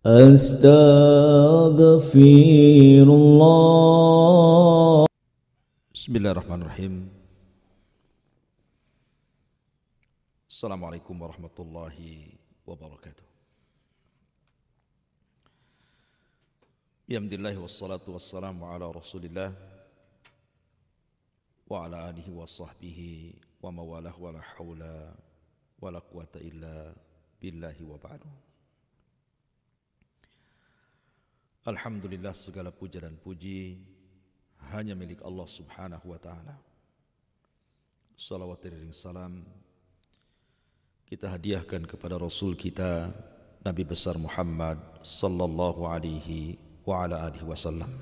Astaghfirullah. Bismillahirrahmanirrahim. Assalamualaikum warahmatullahi wabarakatuh. Alhamdulillah wassalatu wassalamu ala Rasulillah wa ala alihi wa sahbihi wa mawalah wa la hawla wa la quwata illa billahi wa ba'du. Alhamdulillah, segala puja dan puji hanya milik Allah subhanahu wa ta'ala. Salawat dan salam kita hadiahkan kepada Rasul kita Nabi besar Muhammad sallallahu alaihi wa ala alihi wasallam.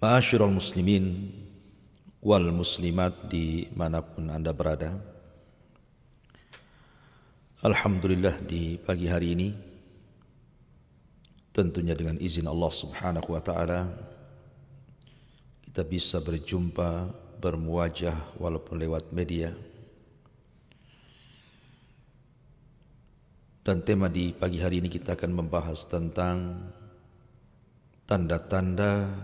Ma'asyiral muslimin wal muslimat dimanapun Anda berada, alhamdulillah di pagi hari ini, tentunya dengan izin Allah subhanahu wa ta'ala, kita bisa berjumpa, bermuajah walaupun lewat media. Dan tema di pagi hari ini kita akan membahas tentang tanda-tanda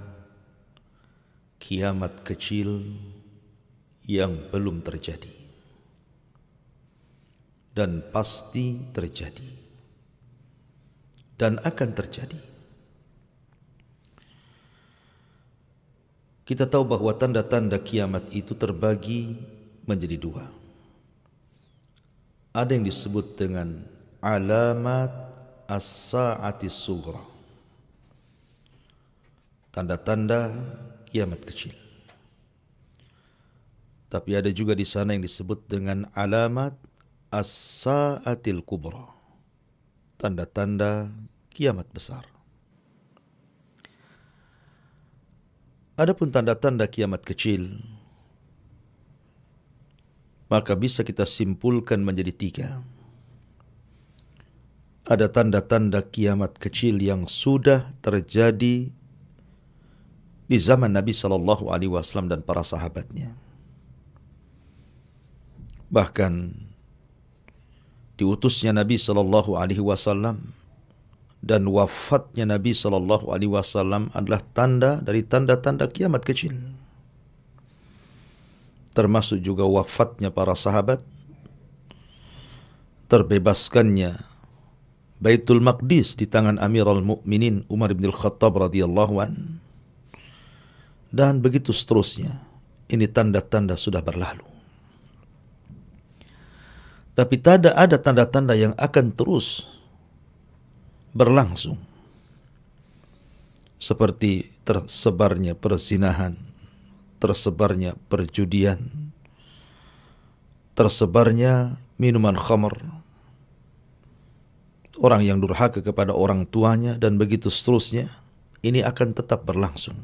kiamat kecil yang belum terjadi dan pasti terjadi dan akan terjadi. Kita tahu bahwa tanda-tanda kiamat itu terbagi menjadi dua. Ada yang disebut dengan alamat as-sa'atis sughra, tanda-tanda kiamat kecil. Tapi ada juga di sana yang disebut dengan alamat as-sa'atil kubra, tanda-tanda kiamat besar. Adapun tanda-tanda kiamat kecil, maka bisa kita simpulkan menjadi tiga. Ada tanda-tanda kiamat kecil yang sudah terjadi di zaman Nabi sallallahu alaihi wasallam dan para sahabatnya. Bahkan diutusnya Nabi sallallahu alaihi wasallam dan wafatnya Nabi sallallahu alaihi wasallam adalah tanda dari tanda-tanda kiamat kecil. Termasuk juga wafatnya para sahabat, terbebaskannya Baitul Maqdis di tangan Amirul Mukminin Umar bin Khattab radhiyallahu an, dan begitu seterusnya. Ini tanda-tanda sudah berlalu. Tapi ada tanda-tanda yang akan terus berlangsung, seperti tersebarnya perzinahan, tersebarnya perjudian, tersebarnya minuman khamr, orang yang durhaka kepada orang tuanya, dan begitu seterusnya. Ini akan tetap berlangsung.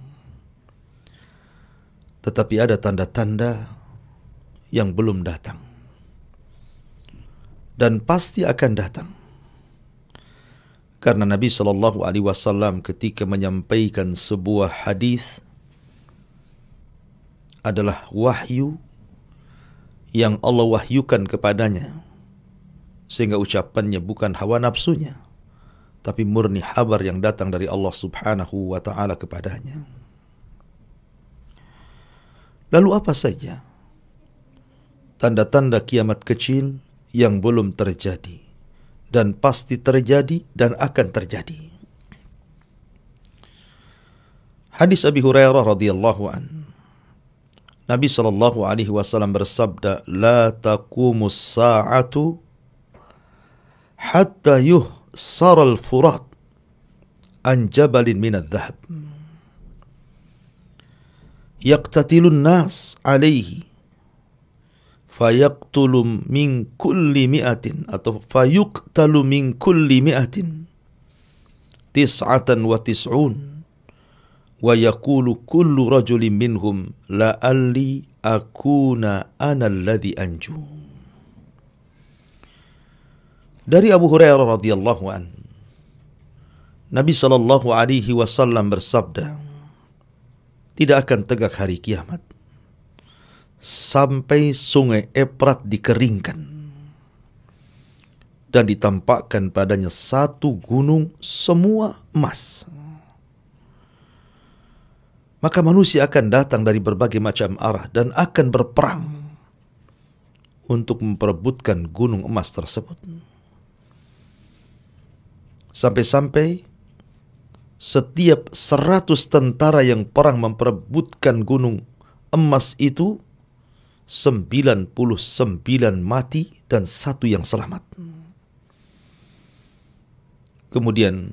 Tetapi ada tanda-tanda yang belum datang dan pasti akan datang. Karena Nabi sallallahu alaihi wasallam ketika menyampaikan sebuah hadis adalah wahyu yang Allah wahyukan kepadanya, sehingga ucapannya bukan hawa nafsunya, tapi murni kabar yang datang dari Allah subhanahu wa ta'ala kepadanya. Lalu apa saja tanda-tanda kiamat kecil yang belum terjadi dan pasti terjadi dan akan terjadi? Hadis Abi Hurairah radhiyallahu an, Nabi sallallahu alaihi wasallam bersabda, "La taqumus sa'atu hatta yuhsar al-furat an jabalin min adh-dhahab yaqtatilun nas alaihi fayaqtulu min kulli mi'atin atau fayuqtalu min kulli mi'atin tis'atan wa tis'un wa yaqulu kullu rajulin minhum la'alli akuna ana alladhi anju." Dari Abu Hurairah radhiyallahu an, Nabi sallallahu alaihi wasallam bersabda, tidak akan tegak hari kiamat sampai sungai Efrat dikeringkan dan ditampakkan padanya satu gunung semua emas. Maka manusia akan datang dari berbagai macam arah dan akan berperang untuk memperebutkan gunung emas tersebut. Sampai-sampai setiap 100 tentara yang perang memperebutkan gunung emas itu, 99 mati dan 1 yang selamat. Kemudian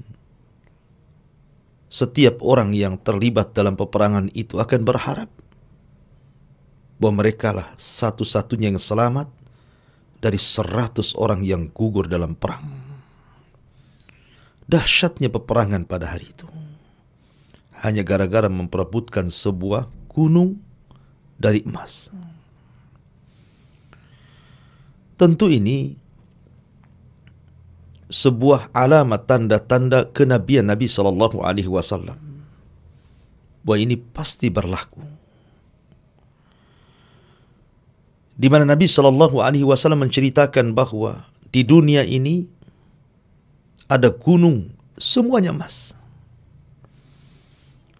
setiap orang yang terlibat dalam peperangan itu akan berharap bahwa mereka lah satu-satunya yang selamat dari 100 orang yang gugur dalam perang. Dahsyatnya peperangan pada hari itu hanya gara-gara memperebutkan sebuah gunung dari emas. Tentu ini sebuah alamat tanda-tanda kenabian Nabi sallallahu alaihi wasallam bahwa ini pasti berlaku. Di mana Nabi sallallahu alaihi wasallam menceritakan bahwa di dunia ini ada gunung semuanya emas.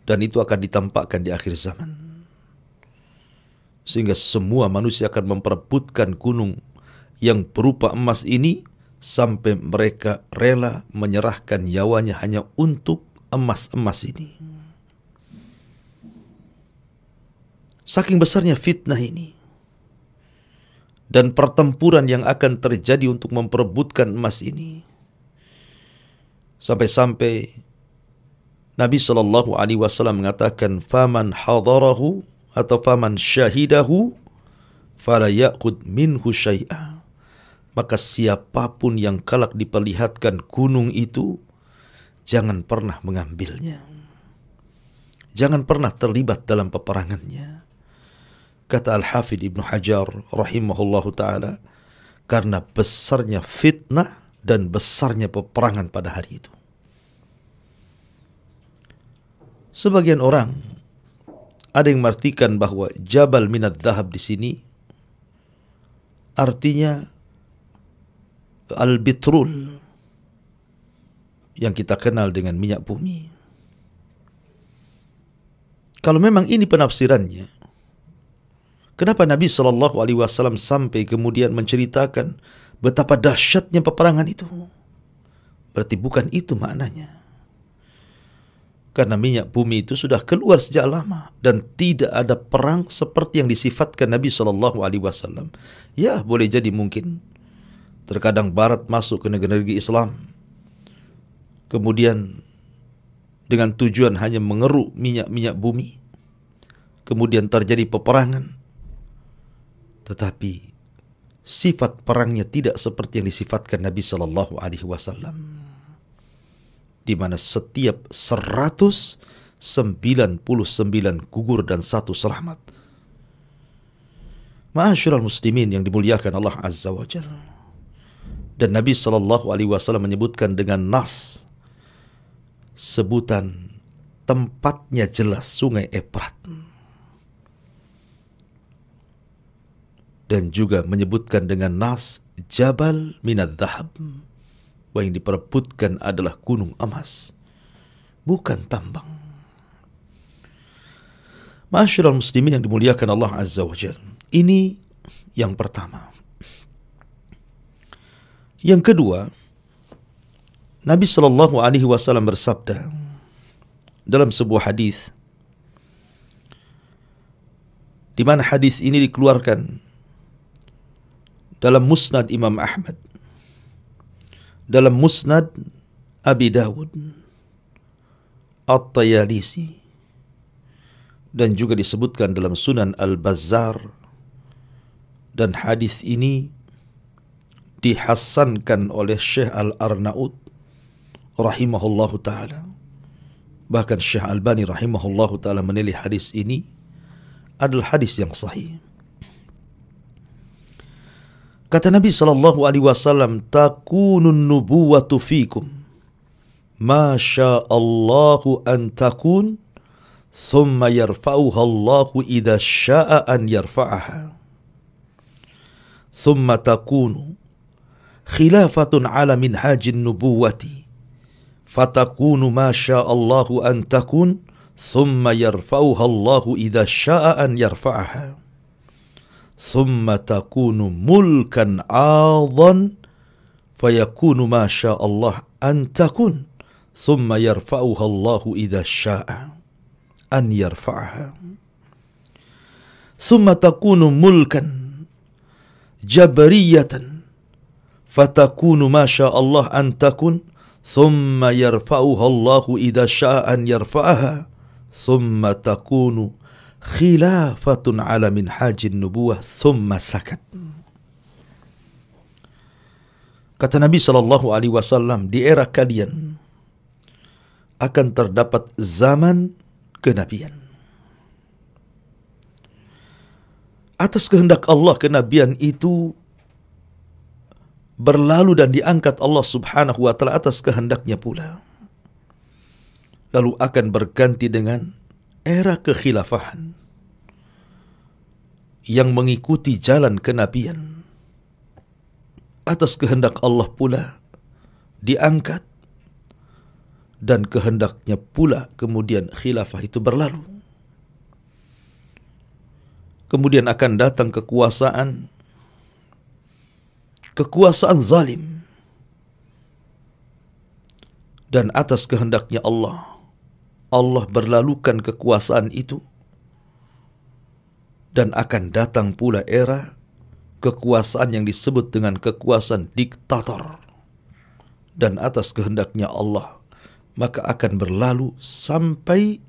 Dan itu akan ditampakkan di akhir zaman. Sehingga semua manusia akan memperebutkan gunung yang berupa emas ini sampai mereka rela menyerahkan nyawanya hanya untuk emas-emas ini. Saking besarnya fitnah ini dan pertempuran yang akan terjadi untuk memperebutkan emas ini, sampai-sampai Nabi sallallahu alaihi wasallam mengatakan, "Faman hadarahu atau faman syahidahu fala ya'khud minhu syai'a." Maka siapapun yang kelak diperlihatkan gunung itu, jangan pernah mengambilnya. Jangan pernah terlibat dalam peperangannya. Kata Al-Hafidh Ibnu Hajar rahimahullahu ta'ala, karena besarnya fitnah dan besarnya peperangan pada hari itu. Sebagian orang ada yang mengartikan bahwa Jabal Minad Dhahab di sini artinya al-bitrul yang kita kenal dengan minyak bumi. Kalau memang ini penafsirannya, kenapa Nabi sallallahu alaihi wasallam sampai kemudian menceritakan betapa dahsyatnya peperangan itu? Berarti bukan itu maknanya. Karena minyak bumi itu sudah keluar sejak lama dan tidak ada perang seperti yang disifatkan Nabi sallallahu alaihi wasallam. Ya, boleh jadi mungkin terkadang barat masuk ke negeri-negeri Islam, kemudian dengan tujuan hanya mengeruk minyak-minyak bumi, kemudian terjadi peperangan. Tetapi sifat perangnya tidak seperti yang disifatkan Nabi sallallahu alaihi wasallam, di mana setiap 199 gugur dan 1 selamat. Ma'asyiral muslimin yang dimuliakan Allah Azza wa Jalla. Dan Nabi sallallahu alaihi wasallam menyebutkan dengan nas, sebutan tempatnya jelas, Sungai Efrat. Dan juga menyebutkan dengan nas Jabal Minad Dhahab, bahwa yang diperebutkan adalah gunung emas, bukan tambang. Ma'asyiral muslimin yang dimuliakan Allah Azza wa Jalla. Ini yang pertama. Yang kedua, Nabi sallallahu alaihi wasallam bersabda dalam sebuah hadis, di mana hadis ini dikeluarkan dalam Musnad Imam Ahmad, dalam Musnad Abi Dawud, At-Tayalisi, dan juga disebutkan dalam Sunan Al-Bazzar, dan hadis ini dihasankan oleh Syekh Al-Arnaud rahimahullahu ta'ala. Bahkan Syekh Albani rahimahullahu ta'ala menilai hadis ini adalah hadis yang sahih. Kata Nabi sallallahu alaihi wasallam, "Takunun nubuwatu fikum ma sya'allahu an takun, thumma yarfa'uha Allahu idza sya'a an yarfa'aha. Thumma takunu khilafatun ala minhajin nubuwati fatakunu ma sya'allahu an takun thumma yarfa'uha Allahu idza sya'a an yarfa'aha thumma takunu mulkan 'adhan fayakunu ma sya'allah an takun thumma yarfa'uha Allahu idza sya'a an yarfa'aha thumma takunu mulkan jabariyatan fatakunu ma sya'allah an takun thumma yarfa'uha Allahu idza sya'a an yarfa'aha thumma takunu khilafatun ala minhajin nubuwah thumma sakat. Kata Nabi SAW, di era kalian akan terdapat zaman kenabian. Atas kehendak Allah, kenabian itu berlalu dan diangkat Allah Subhanahu wa ta'ala atas kehendaknya pula. Lalu akan berganti dengan era kekhilafahan yang mengikuti jalan kenabian. Atas kehendak Allah pula diangkat dan kehendaknya pula kemudian khilafah itu berlalu. Kemudian akan datang kekuasaan zalim, dan atas kehendaknya Allah berlalukan kekuasaan itu, dan akan datang pula era kekuasaan yang disebut dengan kekuasaan diktator, dan atas kehendaknya Allah maka akan berlalu sampai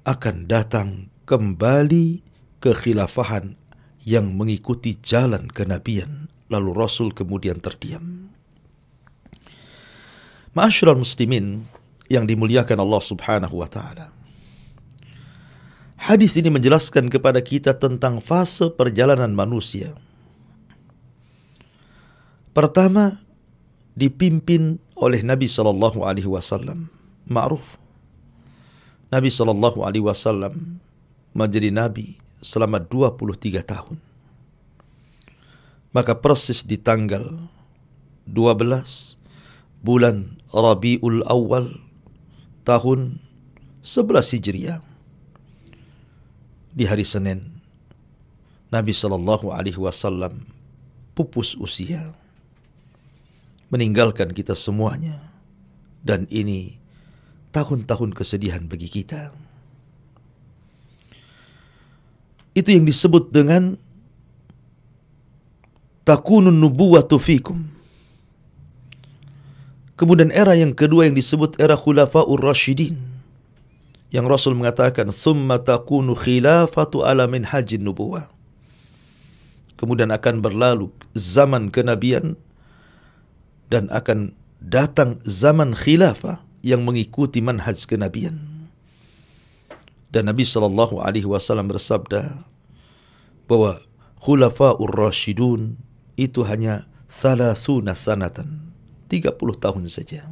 akan datang kembali kekhilafahan yang mengikuti jalan kenabian. Lalu Rasul kemudian terdiam. Ma'asyiral muslimin yang dimuliakan Allah Subhanahu wa ta'ala, hadis ini menjelaskan kepada kita tentang fase perjalanan manusia. Pertama, dipimpin oleh Nabi SAW. Ma'ruf, Nabi SAW menjadi Nabi selama 23 tahun. Maka persis di tanggal 12 bulan Rabiul Awal tahun 11 Hijriah, di hari Senin, Nabi SAW pupus usia, meninggalkan kita semuanya, dan ini tahun-tahun kesedihan bagi kita. Itu yang disebut dengan takunun nubuwatu fikum. Kemudian era yang kedua yang disebut era khulafaur rasyidin, yang Rasul mengatakan thumma takunu khilafatu ala minhajin nubuwah. Kemudian akan berlalu zaman kenabian dan akan datang zaman khilafah yang mengikuti manhaj kenabian. Dan Nabi SAW bersabda bahwa khulafaur rasyidun itu hanya 30 sanatan, 30 tahun saja.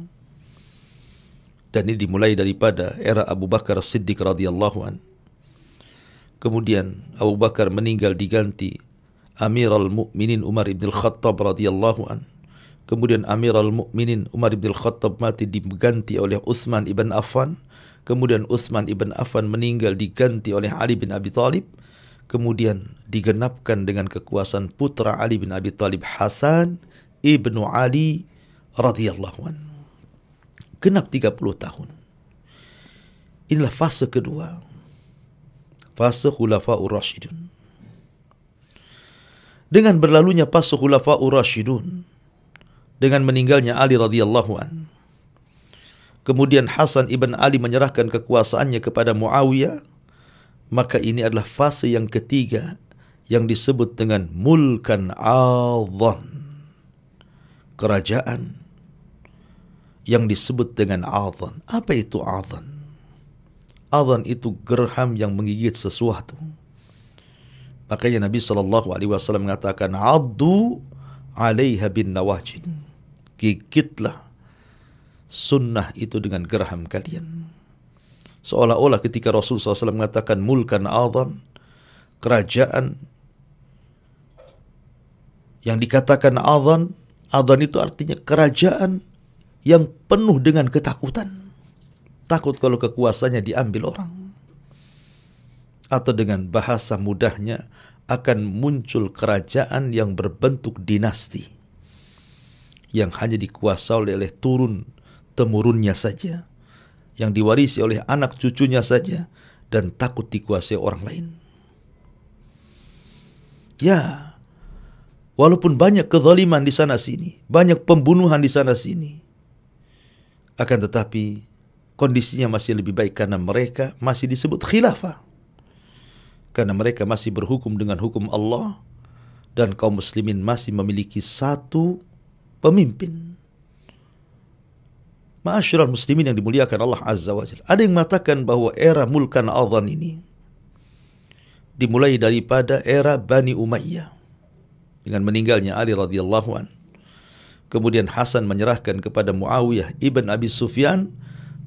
Dan ini dimulai daripada era Abu Bakar Siddiq radhiyallahu an. Kemudian Abu Bakar meninggal diganti Amirul Mukminin Umar ibn al-Khattab radhiyallahu an. Kemudian Amirul Mukminin Umar ibn al-Khattab mati diganti oleh Utsman ibn Affan. Kemudian Utsman ibn Affan meninggal diganti oleh Ali bin Abi Thalib. Kemudian digenapkan dengan kekuasaan putra Ali bin Abi Thalib, Hasan ibnu Ali radhiyallahu an. Genap 30 tahun. Inilah fase kedua, fase khulafaur rasyidun. Dengan berlalunya fase khulafaur rasyidun, dengan meninggalnya Ali radhiyallahu an, kemudian Hasan ibn Ali menyerahkan kekuasaannya kepada Muawiyah, maka ini adalah fase yang ketiga yang disebut dengan mulkan adhan, kerajaan yang disebut dengan adhan. Apa itu adhan? Adhan itu gerham yang menggigit sesuatu. Makanya Nabi SAW mengatakan, addu alaiha bin nawajid, gigitlah sunnah itu dengan gerham kalian. Seolah-olah ketika Rasulullah SAW mengatakan mulkan adhan, kerajaan yang dikatakan adhan Adhan itu artinya kerajaan yang penuh dengan ketakutan. Takut kalau kekuasaannya diambil orang. Atau dengan bahasa mudahnya, akan muncul kerajaan yang berbentuk dinasti, yang hanya dikuasai oleh turun-temurunnya saja, yang diwarisi oleh anak cucunya saja, dan takut dikuasai orang lain. Ya, walaupun banyak kezaliman di sana sini, banyak pembunuhan di sana sini, akan tetapi kondisinya masih lebih baik karena mereka masih disebut khilafah. Karena mereka masih berhukum dengan hukum Allah dan kaum muslimin masih memiliki satu pemimpin. Ma'asyiral muslimin yang dimuliakan Allah Azza wa Jalla. Ada yang mengatakan bahwa era mulkan Adhan ini dimulai daripada era Bani Umayyah dengan meninggalnya Ali radhiyallahu an. Kemudian Hasan menyerahkan kepada Muawiyah ibn Abi Sufyan,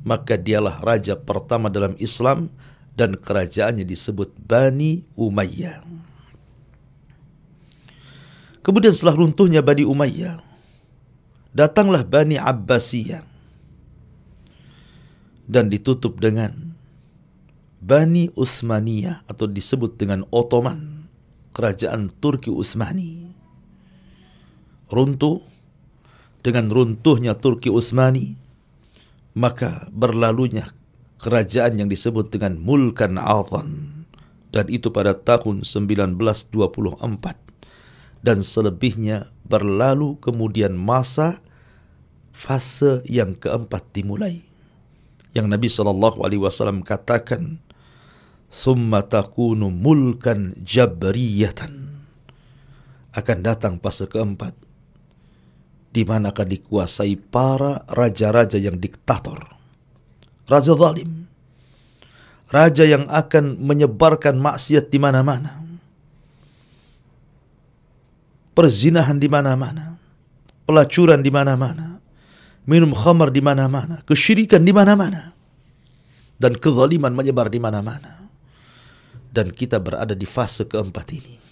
maka dialah raja pertama dalam Islam dan kerajaannya disebut Bani Umayyah. Kemudian setelah runtuhnya Bani Umayyah, datanglah Bani Abbasiyah dan ditutup dengan Bani Utsmaniyah atau disebut dengan Ottoman, kerajaan Turki Utsmani. Runtuh. Dengan runtuhnya Turki Utsmani, maka berlalunya kerajaan yang disebut dengan Mulkan Adhan, dan itu pada tahun 1924, dan selebihnya berlalu. Kemudian fase yang keempat dimulai, yang Nabi SAW katakan, "Tsumma takunu mulkan jabriyatan." Akan datang fase keempat, di mana akan dikuasai para raja-raja yang diktator, raja zalim, raja yang akan menyebarkan maksiat di mana-mana, perzinahan di mana-mana, pelacuran di mana-mana, minum khamar di mana-mana, kesyirikan di mana-mana, dan kezaliman menyebar di mana-mana. Dan kita berada di fase keempat ini.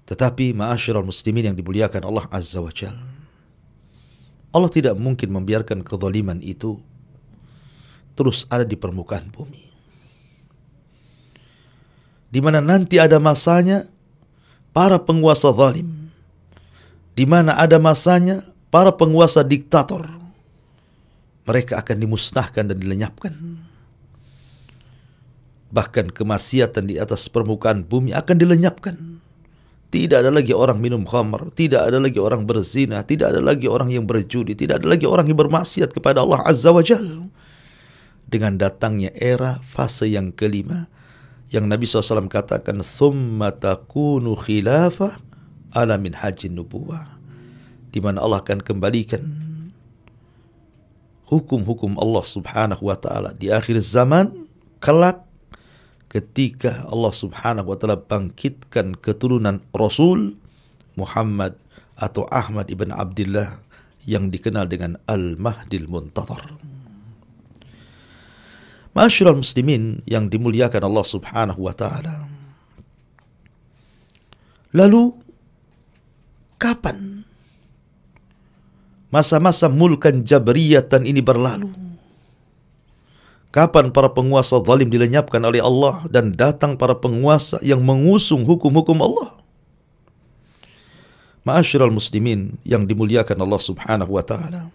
Tetapi ma'asyiral muslimin yang dimuliakan Allah Azza wa Jalla, Allah tidak mungkin membiarkan kezaliman itu terus ada di permukaan bumi. Di mana nanti ada masanya para penguasa zalim, di mana ada masanya para penguasa diktator, mereka akan dimusnahkan dan dilenyapkan. Bahkan kemaksiatan di atas permukaan bumi akan dilenyapkan. Tidak ada lagi orang minum khamar, tidak ada lagi orang berzina, tidak ada lagi orang yang berjudi, tidak ada lagi orang yang bermaksiat kepada Allah Azza wa Jalla. Dengan datangnya era fase yang kelima, yang Nabi SAW katakan, "Tsumma takunu khilafah ala minhajin nubuwah." Di mana Allah akan kembalikan hukum-hukum Allah Subhanahu wa taala di akhir zaman kelak, ketika Allah Subhanahu wa taala bangkitkan keturunan Rasul Muhammad atau Ahmad ibn Abdullah yang dikenal dengan Al-Mahdil Muntadhar. Ma'asyiral muslimin yang dimuliakan Allah Subhanahu wa taala. Lalu kapan masa-masa mulkan jabriyatan ini berlalu? Kapan para penguasa zalim dilenyapkan oleh Allah dan datang para penguasa yang mengusung hukum-hukum Allah? Ma'asyiral muslimin yang dimuliakan Allah Subhanahu wa taala.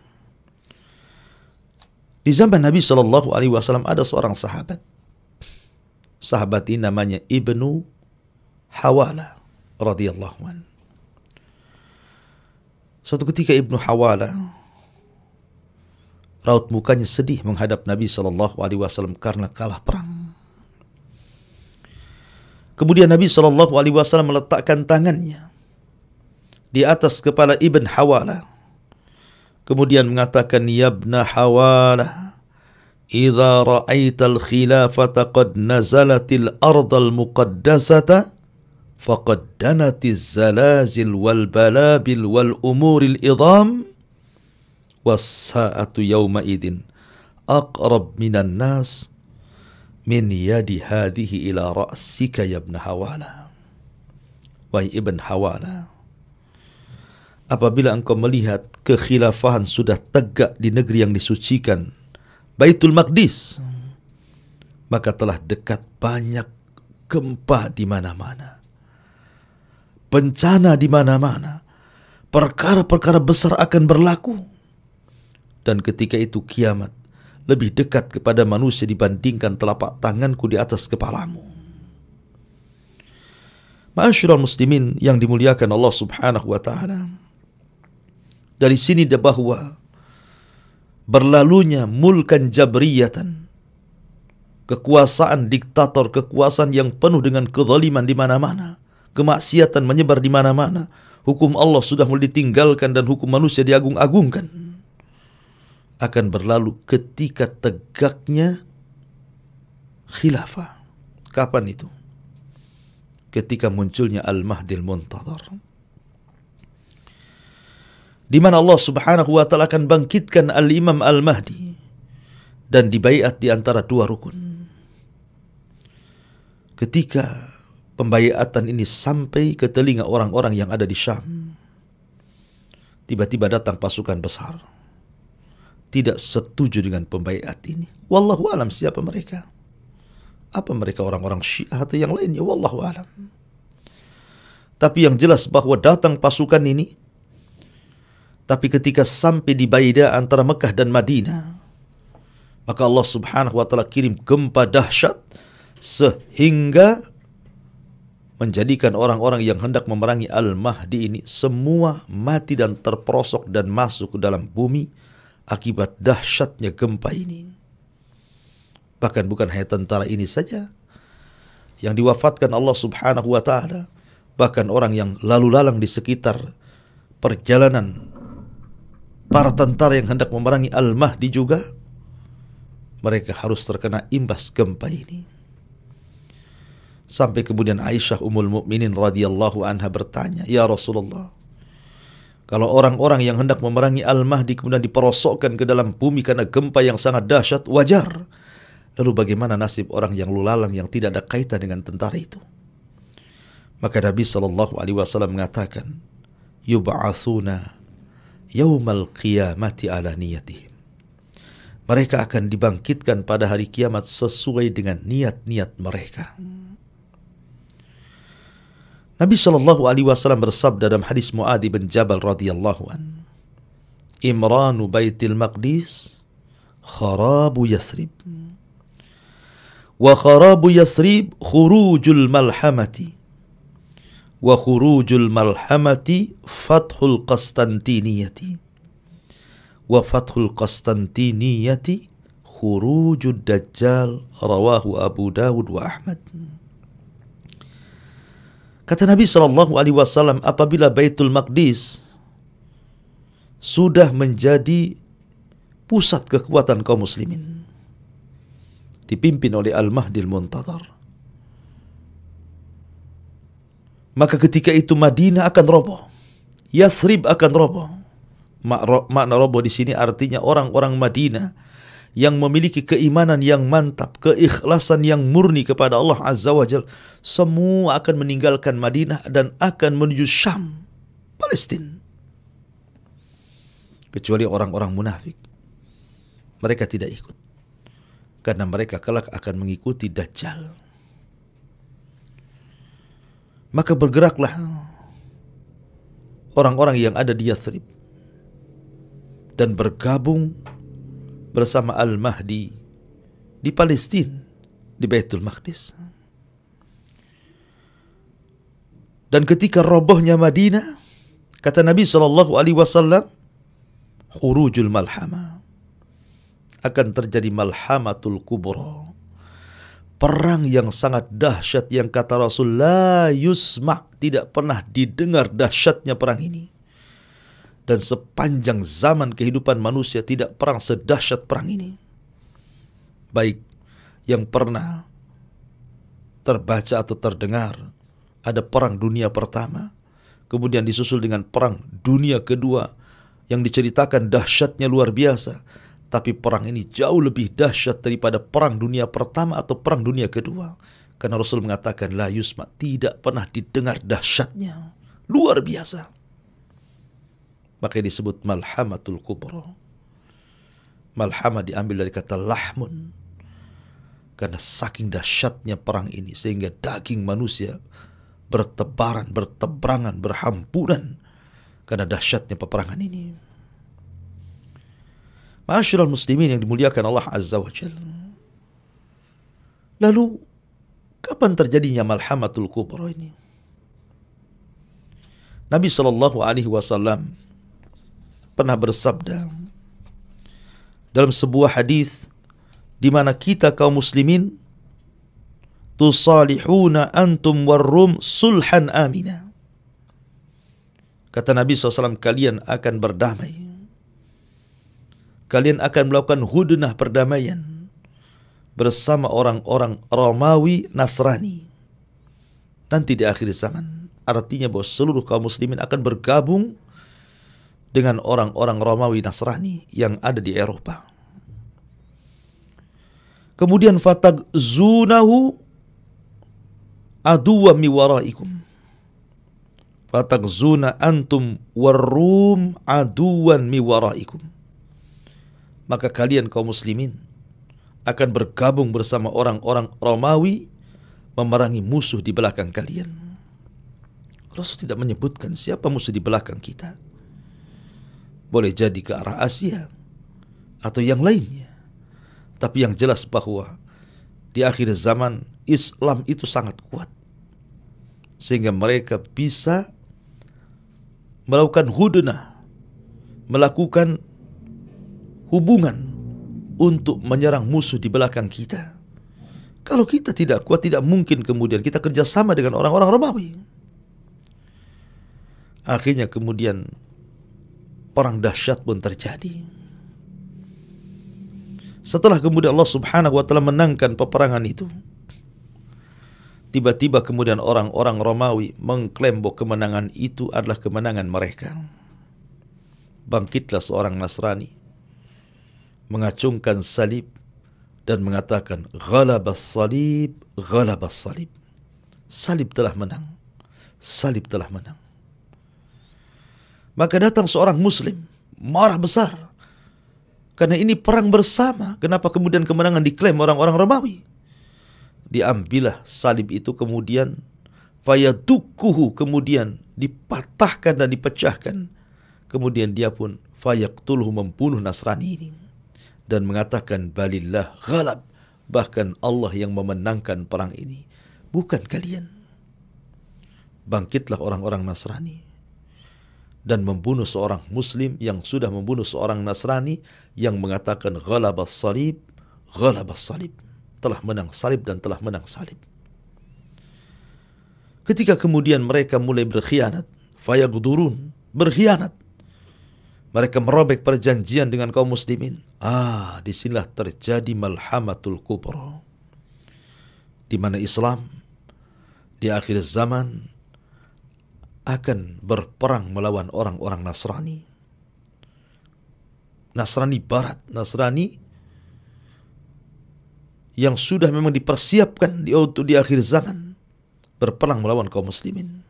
Di zaman Nabi SAW ada seorang sahabat. Sahabat ini namanya Ibnu Hawala radhiyallahu an. Suatu ketika Ibnu Hawala raut mukanya sedih menghadap Nabi SAW karena kalah perang. Kemudian Nabi SAW meletakkan tangannya di atas kepala Ibn Hawala. Kemudian mengatakan, "Ya Ibn Hawala, idza ra'aital khilafata qad nazalatil ardal muqaddasata faqad danatiz zalazil wal balabil wal umuril idham was-sa'atu yawma idin aqrab minan nas min yadi hadhihi ila ra'sika ya Ibn Hawala." Wahai Ibn Hawala, apabila engkau melihat kekhilafahan sudah tegak di negeri yang disucikan, Baitul Maqdis, maka telah dekat banyak gempa di mana-mana, bencana di mana-mana, perkara-perkara besar akan berlaku. Dan ketika itu kiamat lebih dekat kepada manusia dibandingkan telapak tanganku di atas kepalamu. Ma'asyiral muslimin yang dimuliakan Allah Subhanahu wa taala. Dari sini bahwa berlalunya mulkan jabriyatan, kekuasaan diktator, kekuasaan yang penuh dengan kezaliman di mana-mana, kemaksiatan menyebar di mana-mana, hukum Allah sudah mulai ditinggalkan dan hukum manusia diagung-agungkan, akan berlalu ketika tegaknya khilafah. Kapan itu? Ketika munculnya Al-Mahdil Muntadhar, di mana Allah Subhanahu wa taala akan bangkitkan Al-Imam Al-Mahdi dan dibaiat di antara dua rukun. Ketika pembaiatan ini sampai ke telinga orang-orang yang ada di Syam, tiba-tiba datang pasukan besar, tidak setuju dengan pembaiat ini. Wallahu alam siapa mereka. Apa mereka orang-orang Syiah atau yang lainnya? Wallahu alam. Tapi yang jelas bahwa datang pasukan ini, tapi ketika sampai di Baida antara Mekah dan Madinah, maka Allah Subhanahu wa taala kirim gempa dahsyat sehingga menjadikan orang-orang yang hendak memerangi Al-Mahdi ini semua mati dan terperosok dan masuk ke dalam bumi akibat dahsyatnya gempa ini. Bahkan bukan hanya tentara ini saja yang diwafatkan Allah Subhanahu wa taala, bahkan orang yang lalu lalang di sekitar perjalanan para tentara yang hendak memerangi Al-Mahdi juga, mereka harus terkena imbas gempa ini. Sampai kemudian Aisyah Ummul Mukminin radhiyallahu anha bertanya, "Ya Rasulullah, kalau orang-orang yang hendak memerangi Al-Mahdi kemudian diperosokkan ke dalam bumi karena gempa yang sangat dahsyat, wajar. Lalu bagaimana nasib orang yang lulalang yang tidak ada kaitan dengan tentara itu?" Maka Nabi SAW mengatakan, "Yub'atsuna yaumal qiyamati ala niyatihim." Mereka akan dibangkitkan pada hari kiamat sesuai dengan niat-niat mereka. Nabi SAW bersabda dalam hadis Mu'adz bin Jabal radhiyallahu an, "Imranu Baitil Maqdis kharabu Yathrib. Wa kharabu Yathrib khurujul malhamati. Wa khurujul malhamati fathul Qastantiniyati. Wa fathul Qastantiniyati khurujud Dajjal." Rawahu Abu Dawud wa Ahmad. Kata Nabi SAW, apabila Baitul Maqdis sudah menjadi pusat kekuatan kaum muslimin, dipimpin oleh Al-Mahdil Muntadhar, maka ketika itu Madinah akan roboh, Yathrib akan roboh. Makna roboh di sini artinya orang-orang Madinah yang memiliki keimanan yang mantap, keikhlasan yang murni kepada Allah Azza wa Jalla, semua akan meninggalkan Madinah dan akan menuju Syam, Palestina. Kecuali orang-orang munafik. Mereka tidak ikut, karena mereka kelak akan mengikuti Dajjal. Maka bergeraklah orang-orang yang ada di Yathrib dan bergabung bersama Al-Mahdi di Palestina, di Baitul Maqdis. Dan ketika robohnya Madinah, kata Nabi SAW, khurujul malhama, akan terjadi malhamatul kubra, perang yang sangat dahsyat yang kata Rasul la yusma', tidak pernah didengar dahsyatnya perang ini. Dan sepanjang zaman kehidupan manusia tidak perang sedahsyat perang ini. Baik yang pernah terbaca atau terdengar, ada perang dunia pertama, kemudian disusul dengan perang dunia kedua yang diceritakan dahsyatnya luar biasa. Tapi perang ini jauh lebih dahsyat daripada perang dunia pertama atau perang dunia kedua. Karena Rasul mengatakan la yusma', tidak pernah didengar dahsyatnya, luar biasa. Maka disebut malhamatul kubra. Malhamah diambil dari kata lahmun, karena saking dahsyatnya perang ini sehingga daging manusia bertebaran, berteberangan, berhamburan karena dahsyatnya peperangan ini. Ma'asyiral muslimin yang dimuliakan Allah Azza wa Jalla. Lalu kapan terjadinya malhamatul kubra ini? Nabi SAW pernah bersabda dalam sebuah hadis di mana kita kaum muslimin tusalihuna antum warrum sulhan amina. Kata Nabi SAW, kalian akan berdamai. Kalian akan melakukan hudnah perdamaian bersama orang-orang Romawi Nasrani nanti di akhir zaman. Artinya bahwa seluruh kaum muslimin akan bergabung dengan orang-orang Romawi Nasrani yang ada di Eropa. Kemudian fatagzunahu aduwa mi waraikum. Fatagzuna antum warrum aduwan mi waraikum. Maka kalian kaum muslimin akan bergabung bersama orang-orang Romawi memerangi musuh di belakang kalian. Rasul tidak menyebutkan siapa musuh di belakang kita. Boleh jadi ke arah Asia atau yang lainnya. Tapi yang jelas bahwa di akhir zaman Islam itu sangat kuat, sehingga mereka bisa melakukan hudnah, melakukan hubungan untuk menyerang musuh di belakang kita. Kalau kita tidak kuat, tidak mungkin kemudian kita kerjasama dengan orang-orang Romawi. Akhirnya kemudian perang dahsyat pun terjadi. Setelah kemudian Allah Subhanahu wa taala menangkan peperangan itu, tiba-tiba kemudian orang-orang Romawi mengklaim bahwa kemenangan itu adalah kemenangan mereka. Bangkitlah seorang Nasrani, mengacungkan salib dan mengatakan, "Ghalabas salib, ghalabas salib." Salib telah menang. Salib telah menang. Maka datang seorang muslim, marah besar. Karena ini perang bersama. Kenapa kemudian kemenangan diklaim orang-orang Romawi? Diambillah salib itu kemudian fayadukuhu, kemudian dipatahkan dan dipecahkan. Kemudian dia pun fayaqtulhu, membunuh Nasrani ini dan mengatakan balillah ghalab, bahkan Allah yang memenangkan perang ini, bukan kalian. Bangkitlah orang-orang Nasrani dan membunuh seorang muslim yang sudah membunuh seorang Nasrani yang mengatakan ghalabas salib, ghalabas salib, telah menang salib dan telah menang salib. Ketika kemudian mereka mulai berkhianat, fayagdurun, berkhianat, mereka merobek perjanjian dengan kaum muslimin. Disinilah terjadi malhamatul kubra, di mana Islam di akhir zaman akan berperang melawan orang-orang Nasrani. Nasrani Barat, Nasrani yang sudah memang dipersiapkan untuk di akhir zaman berperang melawan kaum muslimin.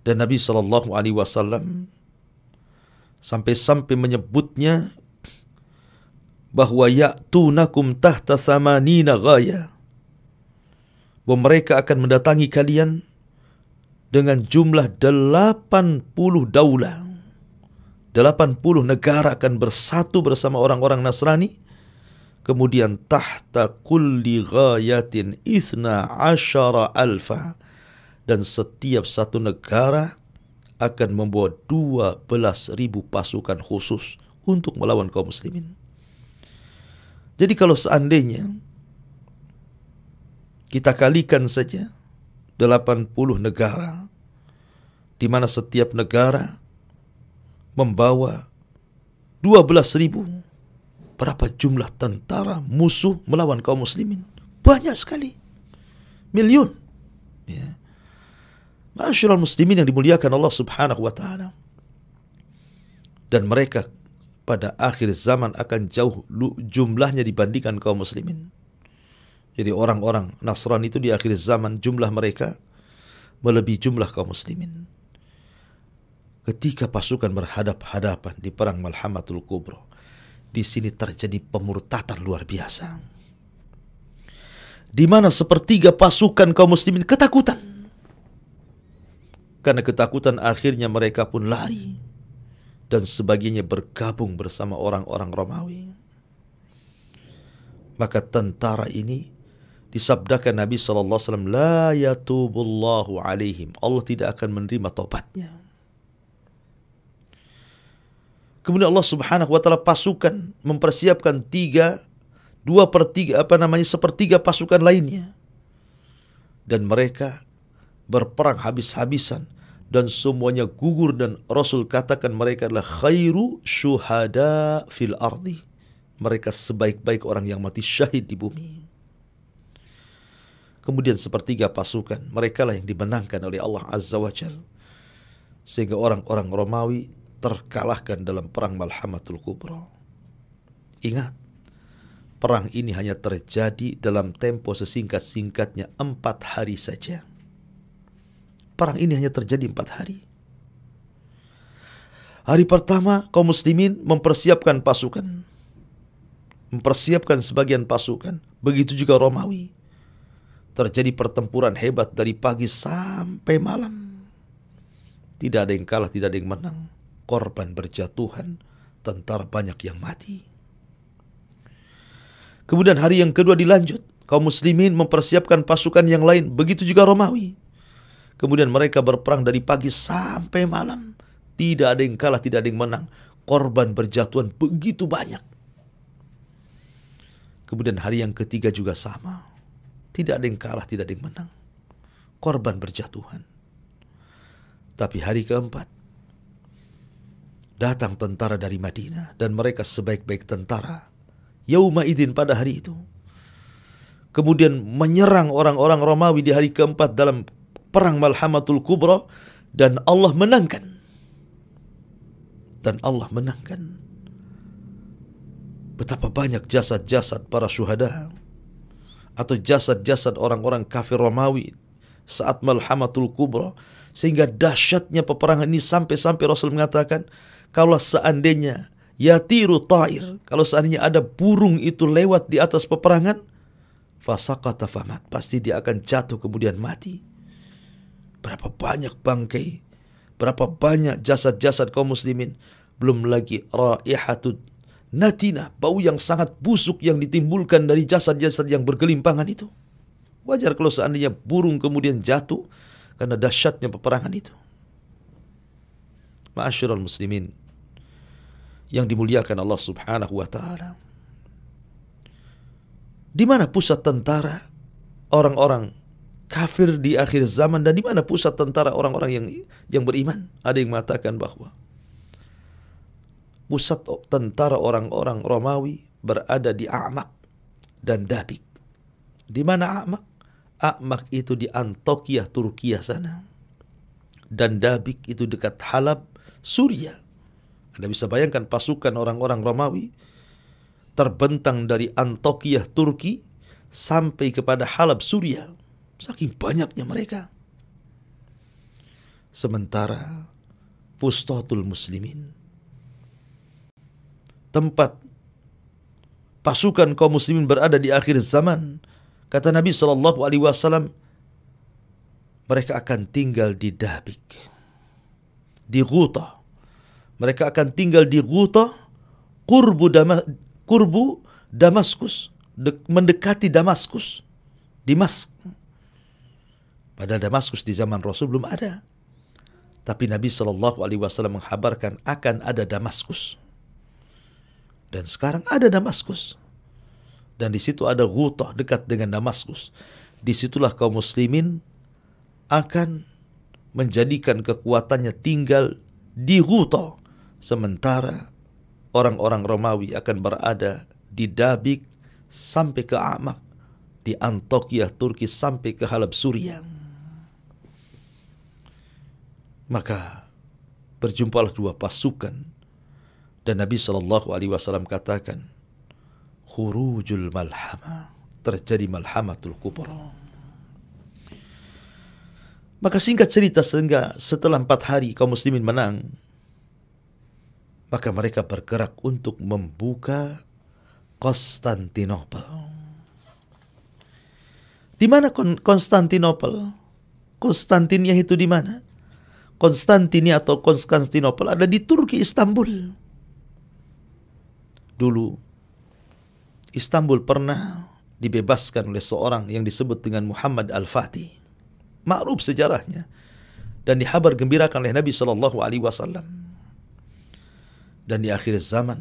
Dan Nabi SAW sampai-sampai menyebutnya bahwa ya'tunakum tahta thamanina ghaya, bahwa mereka akan mendatangi kalian dengan jumlah 80 daulah. 80 negara akan bersatu bersama orang-orang Nasrani. Kemudian tahta kulli ghayatin ithna asyara alfa. Dan setiap satu negara akan membawa 12.000 pasukan khusus untuk melawan kaum muslimin. Jadi kalau seandainya kita kalikan saja 80 negara, di mana setiap negara membawa 12.000. Berapa jumlah tentara musuh melawan kaum muslimin? Banyak sekali. Miliun. Ya. Ma'asyiral muslimin yang dimuliakan Allah Subhanahu wa taala. Dan mereka pada akhir zaman akan jauh jumlahnya dibandingkan kaum muslimin. Jadi orang-orang Nasrani itu di akhir zaman jumlah mereka melebihi jumlah kaum muslimin. ketika pasukan berhadap-hadapan di perang Malhamatul Kubra, di sini terjadi pemurtatan luar biasa, di mana sepertiga pasukan kaum muslimin ketakutan. Karena ketakutan akhirnya mereka pun lari dan sebagiannya bergabung bersama orang-orang Romawi. Maka tentara ini disabdakan Nabi SAW, la yatubullahu alaihim, Allah tidak akan menerima taubatnya. Kemudian Allah Subhanahu wa taala pasukan mempersiapkan sepertiga pasukan lainnya, dan mereka berperang habis-habisan dan semuanya gugur, dan Rasul katakan mereka adalah khairu syuhada fil ardi, mereka sebaik-baik orang yang mati syahid di bumi. Kemudian sepertiga pasukan mereka lah yang dimenangkan oleh Allah Azza wa Jalla, sehingga orang-orang Romawi terkalahkan dalam perang Malhamatul Kubra. Ingat, perang ini hanya terjadi dalam tempo sesingkat-singkatnya 4 hari saja. Perang ini hanya terjadi 4 hari. Hari pertama kaum muslimin mempersiapkan pasukan, mempersiapkan sebagian pasukan. Begitu juga Romawi. Terjadi pertempuran hebat dari pagi sampai malam. Tidak ada yang kalah, tidak ada yang menang. Korban berjatuhan, tentara banyak yang mati. Kemudian hari yang kedua dilanjut. Kaum muslimin mempersiapkan pasukan yang lain. Begitu juga Romawi. Kemudian mereka berperang dari pagi sampai malam. Tidak ada yang kalah, tidak ada yang menang. Korban berjatuhan begitu banyak. Kemudian hari yang ketiga juga sama. Tidak ada yang kalah, tidak ada yang menang. Korban berjatuhan. Tapi hari keempat, datang tentara dari Madinah, dan mereka sebaik-baik tentara. Yauma idin, pada hari itu. Kemudian menyerang orang-orang Romawi di hari keempat dalam perang Malhamatul Kubra, dan Allah menangkan. Dan Allah menangkan. Betapa banyak jasad-jasad para syuhada atau jasad-jasad orang-orang kafir Romawi saat Malhamatul Kubra, sehingga dahsyatnya peperangan ini sampai-sampai Rasul mengatakan, kalau seandainya yatiru ta'ir, kalau seandainya ada burung itu lewat di atas peperangan, fasaqata famat, pasti dia akan jatuh kemudian mati. Berapa banyak bangkai, berapa banyak jasad-jasad kaum muslimin, belum lagi raihatud natina, bau yang sangat busuk yang ditimbulkan dari jasad-jasad yang bergelimpangan itu. Wajar kalau seandainya burung kemudian jatuh karena dahsyatnya peperangan itu. Ma'asyiral muslimin yang dimuliakan Allah Subhanahu wa taala. Di mana pusat tentara orang-orang kafir di akhir zaman, dan di mana pusat tentara orang-orang yang beriman? Ada yang mengatakan bahwa pusat tentara orang-orang Romawi berada di A'maq dan Dabik. Di mana A'maq? A'maq itu di Antokia, Turkiya sana. Dan Dabik itu dekat Halab, Suriah. Anda bisa bayangkan pasukan orang-orang Romawi terbentang dari Antokia, Turki, sampai kepada Halab, Suriah. Saking banyaknya mereka. Sementara Fustatul Muslimin, tempat pasukan kaum muslimin berada di akhir zaman, kata Nabi SAW, mereka akan tinggal di Dabik, di Ghuta. Mereka akan tinggal di Ghuta, kurbu Damaskus, mendekati Damaskus, Dimask. Padahal Damaskus di zaman Rasul belum ada. Tapi Nabi SAW menghabarkan akan ada Damaskus. Dan sekarang ada Damaskus. Dan di situ ada Ghuta dekat dengan Damaskus. Disitulah kaum muslimin akan menjadikan kekuatannya tinggal di Ghuta. Sementara orang-orang Romawi akan berada di Dabik sampai ke A'maq, di Antokia, Turki, sampai ke Halab, Suriah. Maka berjumpalah dua pasukan, dan Nabi SAW katakan, khurujul malhamah, terjadi Malhamatul Kubra. Maka singkat cerita, sehingga setelah 4 hari kaum muslimin menang, maka mereka bergerak untuk membuka Konstantinopel. Di mana Konstantinopel? Konstantinia itu di mana? Konstantinia atau Konstantinopel ada di Turki, Istanbul. Dulu Istanbul pernah dibebaskan oleh seorang yang disebut dengan Muhammad Al-Fatih. Ma'ruf sejarahnya dan dihabar gembirakan oleh Nabi sallallahu alaihi wasallam. Dan di akhir zaman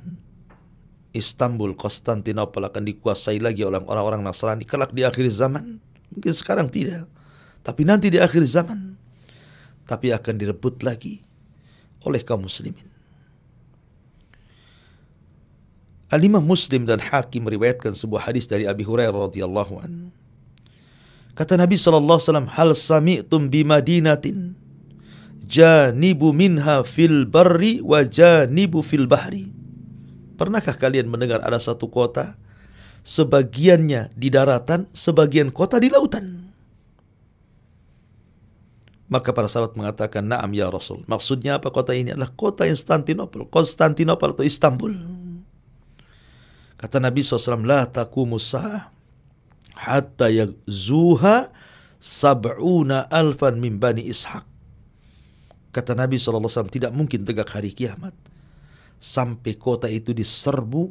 Istanbul, Konstantinopel akan dikuasai lagi oleh orang-orang Nasrani kelak di akhir zaman. Mungkin sekarang tidak, tapi nanti di akhir zaman, tapi akan direbut lagi oleh kaum muslimin. Al-Imam Muslim dan Hakim meriwayatkan sebuah hadis dari Abi Hurairah radhiyallahu anhu. Kata Nabi sallallahu alaihi wasallam, "Hal sami'tum bi Madinatin janibu minha fil barri wa janibu fil bahri?" Pernahkah kalian mendengar ada satu kota sebagiannya di daratan, sebagian kota di lautan? Maka para sahabat mengatakan, "Na'am ya Rasul." Maksudnya apa kota ini? Adalah kota Konstantinopel atau Istanbul. Kata Nabi SAW, "La taqumus sa'ah hatta yaghzuha sab'una alfan min bani Ishaq." Kata Nabi SAW, tidak mungkin tegak hari kiamat sampai kota itu diserbu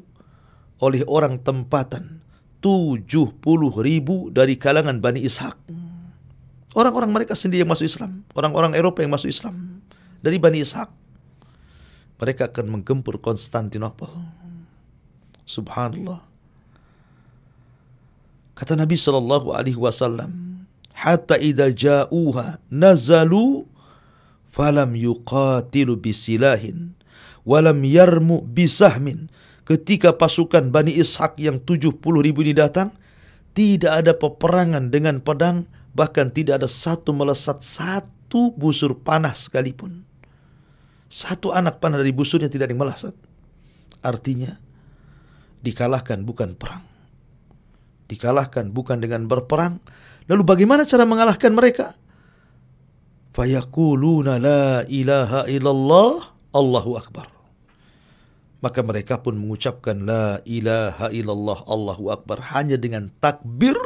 oleh orang tempatan 70.000 dari kalangan Bani Ishaq. Orang-orang mereka sendiri yang masuk Islam, orang-orang Eropa yang masuk Islam dari Bani Ishaq. Mereka akan menggempur Konstantinopel. Subhanallah. Kata Nabi sallallahu alaihi wasallam, "Hatta idza ja'uha nazalu falam yuqatilu bisilahin walam yarmu bisahmin." Ketika pasukan Bani Ishaq yang 70.000 ini datang, tidak ada peperangan dengan pedang, bahkan tidak ada satu melesat satu busur panah sekalipun. Satu anak panah dari busurnya tidak ada yang melesat. Artinya dikalahkan bukan perang, dikalahkan bukan dengan berperang. Lalu bagaimana cara mengalahkan mereka? Fayaquluna la ilaha illallah Allahu akbar. Maka mereka pun mengucapkan la ilaha illallah Allahu akbar hanya dengan takbir.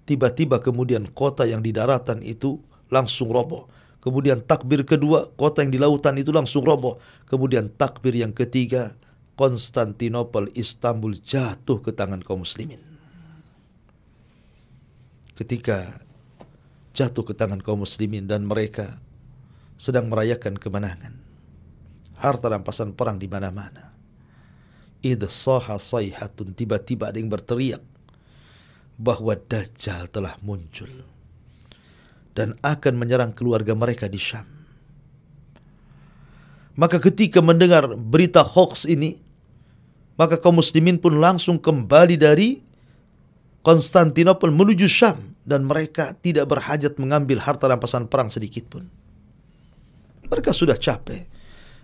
Tiba-tiba kemudian kota yang di daratan itu langsung roboh. Kemudian takbir kedua, kota yang di lautan itu langsung roboh. Kemudian takbir yang ketiga, Konstantinopel, Istanbul jatuh ke tangan kaum muslimin. Ketika jatuh ke tangan kaum muslimin dan mereka sedang merayakan kemenangan, harta rampasan perang di mana-mana. Idh saha sayhatun, tiba-tiba ada yang berteriak bahwa Dajjal telah muncul dan akan menyerang keluarga mereka di Syam. Maka ketika mendengar berita hoax ini, maka kaum muslimin pun langsung kembali dari Konstantinopel menuju Syam, dan mereka tidak berhajat mengambil harta rampasan perang sedikit pun. Mereka sudah capek.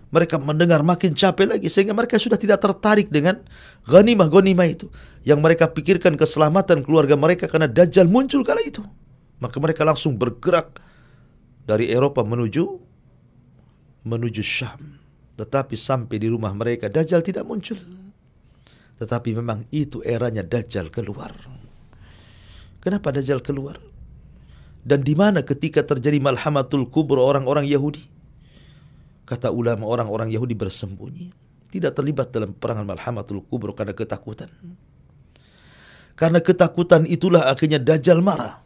Mereka mendengar makin capek lagi, sehingga mereka sudah tidak tertarik dengan ghanimah-ghanimah itu. Yang mereka pikirkan keselamatan keluarga mereka karena Dajjal muncul kala itu. Maka mereka langsung bergerak dari Eropa menuju Syam. Tetapi sampai di rumah mereka Dajjal tidak muncul. Tetapi memang itu eranya Dajjal keluar. Kenapa Dajjal keluar? Dan di mana ketika terjadi Malhamatul Kubra orang-orang Yahudi? Kata ulama, orang-orang Yahudi bersembunyi, tidak terlibat dalam perangan Malhamatul Kubra karena ketakutan. Karena ketakutan itulah akhirnya Dajjal marah.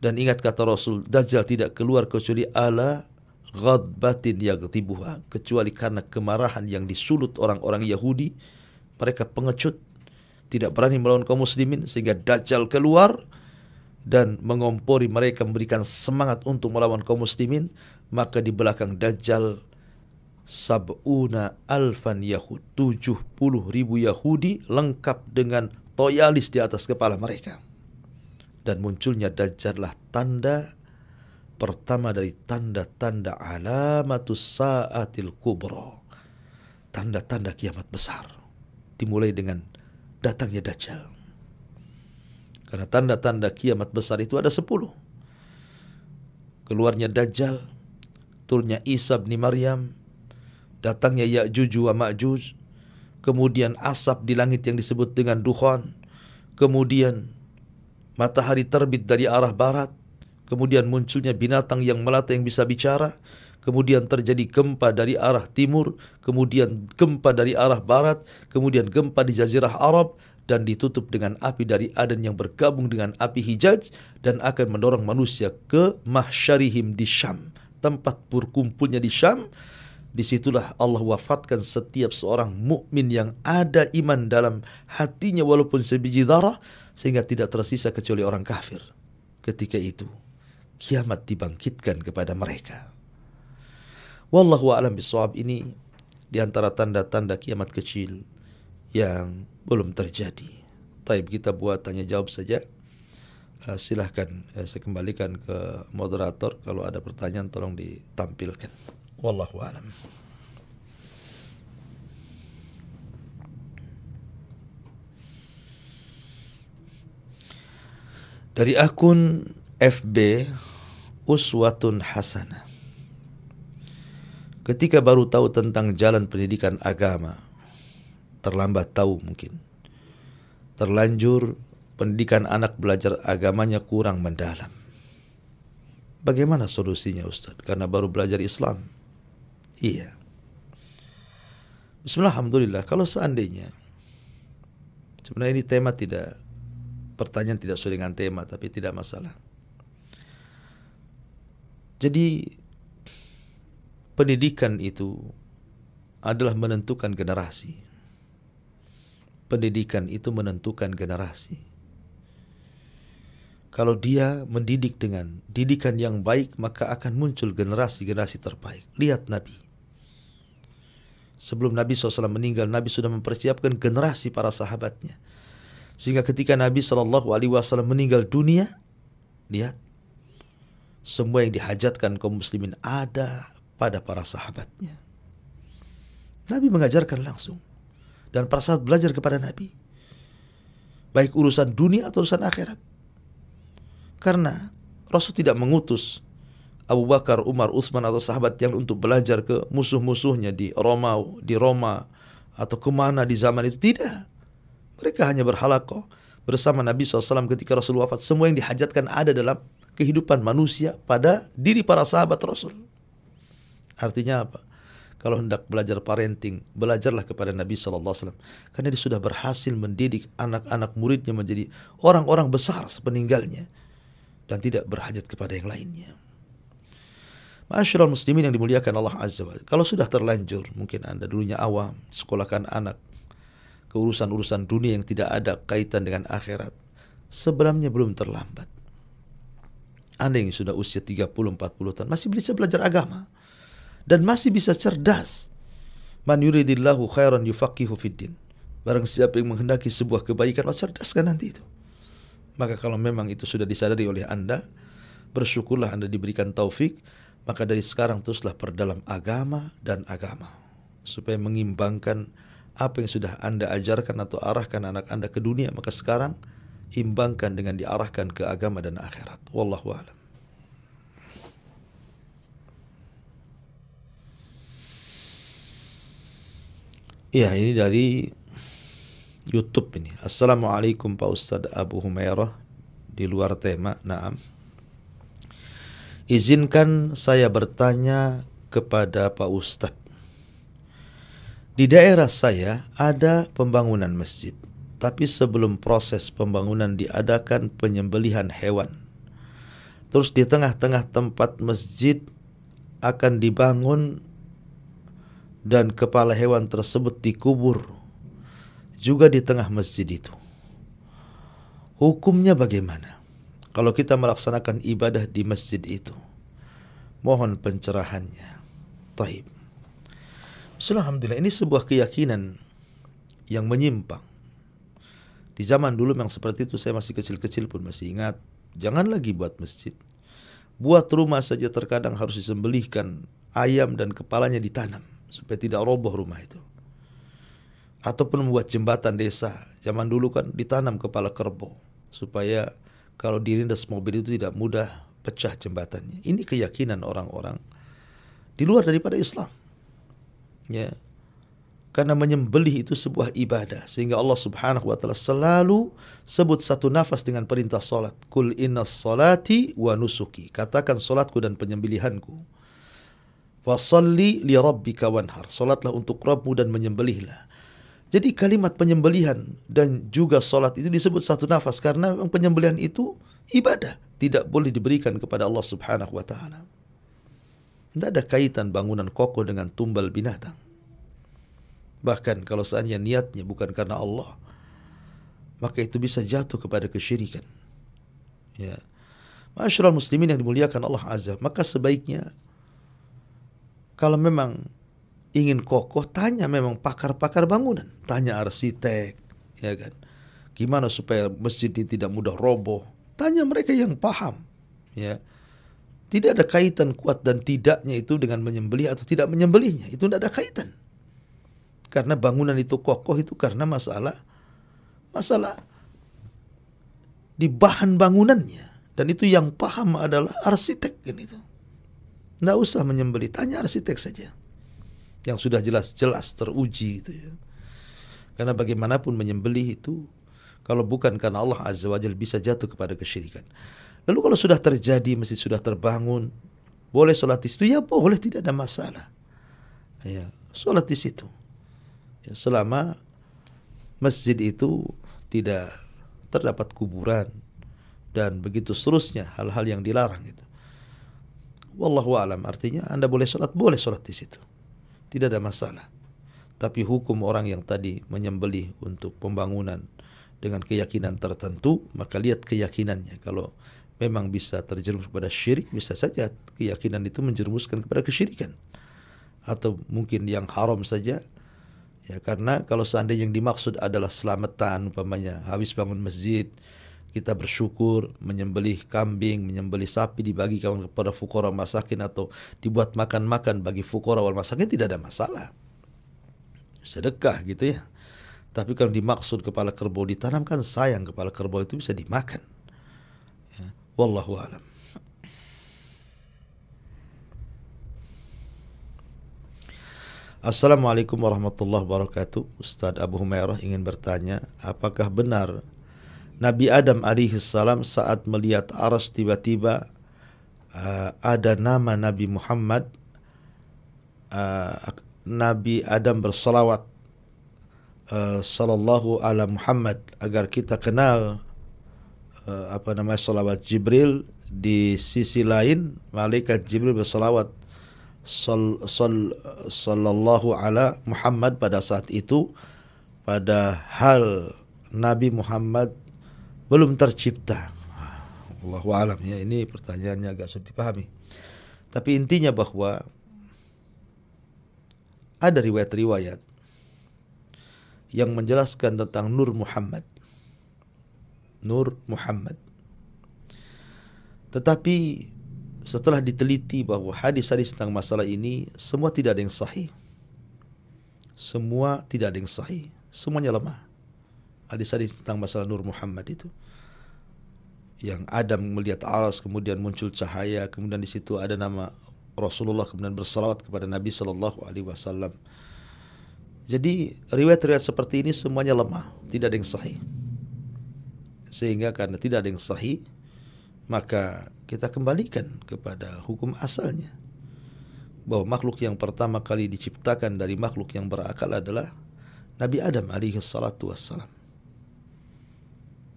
Dan ingat kata Rasul, Dajjal tidak keluar kecuali ala ghadbatin yaghtibuha, kecuali karena kemarahan yang disulut orang-orang Yahudi. Mereka pengecut, tidak berani melawan kaum muslimin, sehingga Dajjal keluar dan mengompori mereka, memberikan semangat untuk melawan kaum muslimin. Maka di belakang Dajjal sab'una alfan Yahud, 70.000 Yahudi lengkap dengan toyalis di atas kepala mereka. Dan munculnya Dajjal lah tanda pertama dari tanda-tanda alamatus sa'atil kubra, tanda-tanda kiamat besar, dimulai dengan datangnya Dajjal. Karena tanda-tanda kiamat besar itu ada 10. keluarnya Dajjal, turunnya Isa bin Maryam, datangnya Ya'juj wa Ma'juj, kemudian asap di langit yang disebut dengan dukhan, kemudian matahari terbit dari arah barat, kemudian munculnya binatang yang melata yang bisa bicara, kemudian terjadi gempa dari arah timur, kemudian gempa dari arah barat, kemudian gempa di Jazirah Arab, dan ditutup dengan api dari Aden yang bergabung dengan api Hijaz dan akan mendorong manusia ke mahsyarihim di Syam, tempat berkumpulnya di Syam. Disitulah Allah wafatkan setiap seorang mukmin yang ada iman dalam hatinya walaupun sebiji darah, sehingga tidak tersisa kecuali orang kafir. Ketika itu kiamat dibangkitkan kepada mereka. Wallahu a'lam bishawab. Ini di antara tanda-tanda kiamat kecil yang belum terjadi. Taib, kita buat tanya jawab saja. Silahkan saya kembalikan ke moderator. Kalau ada pertanyaan tolong ditampilkan. Wallahu a'lam. Dari akun FB Uswatun Hasanah. Ketika baru tahu tentang jalan pendidikan agama, terlambat tahu mungkin, terlanjur pendidikan anak belajar agamanya kurang mendalam. Bagaimana solusinya Ustaz? Karena baru belajar Islam. Iya. Bismillah, alhamdulillah. Kalau seandainya, sebenarnya ini tema tidak, pertanyaan tidak sesuai dengan tema, tapi tidak masalah. Jadi pendidikan itu adalah menentukan generasi. Pendidikan itu menentukan generasi. Kalau dia mendidik dengan didikan yang baik, maka akan muncul generasi-generasi terbaik. Lihat Nabi. Sebelum Nabi SAW meninggal, Nabi sudah mempersiapkan generasi para sahabatnya. Sehingga ketika Nabi SAW meninggal dunia, lihat, semua yang dihajatkan kaum muslimin ada pada para sahabatnya. Nabi mengajarkan langsung. Dan para sahabat belajar kepada Nabi. Baik urusan dunia atau urusan akhirat. Karena Rasul tidak mengutus Abu Bakar, Umar, Utsman atau sahabat yang untuk belajar ke musuh-musuhnya di Roma atau kemana di zaman itu. Tidak. Mereka hanya berhalaqah bersama Nabi SAW ketika Rasul wafat. Semua yang dihajatkan ada dalam kehidupan manusia pada diri para sahabat Rasul. Artinya apa? Kalau hendak belajar parenting, belajarlah kepada Nabi SAW. Karena dia sudah berhasil mendidik anak-anak muridnya menjadi orang-orang besar sepeninggalnya. Dan tidak berhajat kepada yang lainnya. Ma'asyiral muslimin yang dimuliakan Allah Azza wa Jalla. Kalau sudah terlanjur, mungkin Anda dulunya awam, sekolahkan anak ke urusan-urusan dunia yang tidak ada kaitan dengan akhirat, sebenarnya belum terlambat. Anda yang sudah usia 30-40 tahun masih bisa belajar agama dan masih bisa cerdas. Man yuridillahu khairan yufaqihu fiddin. Barang siapa yang menghendaki sebuah kebaikan, Allah cerdaskan nanti itu. Maka kalau memang itu sudah disadari oleh Anda, bersyukurlah Anda diberikan taufik. Maka dari sekarang teruslah perdalam agama dan agama, supaya mengimbangkan apa yang sudah Anda ajarkan atau arahkan anak Anda ke dunia. Maka sekarang imbangkan dengan diarahkan ke agama dan akhirat. Wallahu a'lam. Iya, ini dari YouTube ini. Assalamualaikum Pak Ustadz Abu Humairah. Di luar tema, naam. Izinkan saya bertanya kepada Pak Ustadz. Di daerah saya ada pembangunan masjid, tapi sebelum proses pembangunan diadakan penyembelihan hewan. Terus di tengah-tengah tempat masjid akan dibangun dan kepala hewan tersebut dikubur juga di tengah masjid itu. Hukumnya bagaimana kalau kita melaksanakan ibadah di masjid itu? Mohon pencerahannya. Taib. Alhamdulillah, ini sebuah keyakinan yang menyimpang. Di zaman dulu memang seperti itu, saya masih kecil-kecil pun masih ingat. Jangan lagi buat masjid. Buat rumah saja terkadang harus disembelihkan ayam dan kepalanya ditanam supaya tidak roboh rumah itu. Ataupun membuat jembatan desa. Zaman dulu kan ditanam kepala kerbau supaya kalau dilindas mobil itu tidak mudah pecah jembatannya. Ini keyakinan orang-orang di luar daripada Islam. Ya. Karena menyembelih itu sebuah ibadah, sehingga Allah Subhanahu wa taala selalu sebut satu nafas dengan perintah salat. Qul innas salati wa nusuki. Katakan salatku dan penyembelihanku. Fasalli li rabbika wanhar. Salatlah untuk Rabbmu dan menyembelihlah. Jadi kalimat penyembelihan dan juga salat itu disebut satu nafas karena penyembelihan itu ibadah, tidak boleh diberikan kepada Allah Subhanahu wa taala. Tidak ada kaitan bangunan kokoh dengan tumbal binatang. Bahkan kalau seandainya niatnya bukan karena Allah, maka itu bisa jatuh kepada kesyirikan. Ya. Ma'asyiral muslimin yang dimuliakan Allah Azza, maka sebaiknya kalau memang ingin kokoh, tanya memang pakar-pakar bangunan, tanya arsitek, ya kan. Gimana supaya masjid ini tidak mudah roboh? Tanya mereka yang paham, ya. Tidak ada kaitan kuat dan tidaknya itu dengan menyembelih atau tidak menyembelihnya. Itu tidak ada kaitan. Karena bangunan itu kokoh itu karena masalah di bahan bangunannya, dan itu yang paham adalah arsitek kan itu. Nggak usah menyembelih, tanya arsitek saja yang sudah jelas-jelas teruji itu ya. Karena bagaimanapun menyembelih itu kalau bukan karena Allah Azza wa Jalla bisa jatuh kepada kesyirikan. Lalu kalau sudah terjadi, masjid sudah terbangun, boleh sholat di situ? Ya boleh, tidak ada masalah. Ya, sholat di situ. Ya, selama masjid itu tidak terdapat kuburan dan begitu seterusnya, hal-hal yang dilarang itu. Wallahu a'lam, artinya Anda boleh sholat di situ. Tidak ada masalah. Tapi hukum orang yang tadi menyembelih untuk pembangunan dengan keyakinan tertentu, maka lihat keyakinannya. Kalau memang bisa terjerumus kepada syirik, bisa saja keyakinan itu menjerumuskan kepada kesyirikan. Atau mungkin yang haram saja. Ya, karena kalau seandainya yang dimaksud adalah selamatan, umpamanya habis bangun masjid, kita bersyukur, menyembelih kambing, menyembelih sapi dibagikan kepada fuqara masakin atau dibuat makan-makan bagi fuqara wal masakin, tidak ada masalah. Sedekah gitu ya. Tapi kalau dimaksud kepala kerbau ditanamkan, sayang kepala kerbau itu bisa dimakan. Ya, wallahu a'lam. Assalamualaikum warahmatullahi wabarakatuh. Ustaz Abu Humairah ingin bertanya, apakah benar Nabi Adam alaihissalam saat melihat aras tiba-tiba ada nama Nabi Muhammad, Nabi Adam bersalawat sallallahu ala Muhammad agar kita kenal salawat Jibril. Di sisi lain malaikat Jibril bersalawat sallallahu ala Muhammad pada saat itu, padahal Nabi Muhammad belum tercipta. Allahu a'lam ya, ini pertanyaannya agak sulit dipahami. Tapi intinya bahwa ada riwayat-riwayat yang menjelaskan tentang Nur Muhammad. Nur Muhammad. Tetapi setelah diteliti bahwa hadis-hadis tentang masalah ini semua tidak ada yang sahih. Semua tidak ada yang sahih. Semuanya lemah. Hadis-hadis tentang masalah Nur Muhammad itu. Yang Adam melihat aras, kemudian muncul cahaya, kemudian di situ ada nama Rasulullah, kemudian bersalawat kepada Nabi sallallahu alaihi wasallam. Jadi riwayat-riwayat seperti ini semuanya lemah, tidak ada yang sahih. Sehingga karena tidak ada yang sahih, maka kita kembalikan kepada hukum asalnya, bahwa makhluk yang pertama kali diciptakan dari makhluk yang berakal adalah Nabi Adam alaihi salatu wassalam.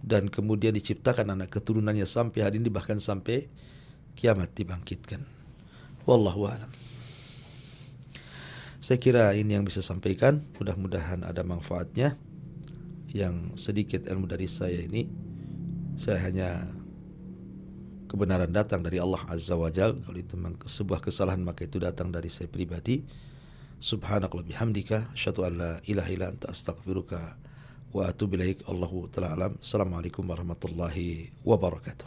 Dan kemudian diciptakan anak keturunannya sampai hari ini, bahkan sampai kiamat dibangkitkan. Wallahu a'lam. Saya kira ini yang bisa sampaikan, mudah-mudahan ada manfaatnya. Yang sedikit ilmu dari saya ini, saya hanya kebenaran datang dari Allah Azza wa Jal. Kalau itu sebuah kesalahan, maka itu datang dari saya pribadi. Subhanakallah bihamdika, asyhadu an la ilaha illa anta astaghfiruka wa atubu ilaik. Allahu ta'ala alam. Assalamualaikum warahmatullahi wabarakatuh.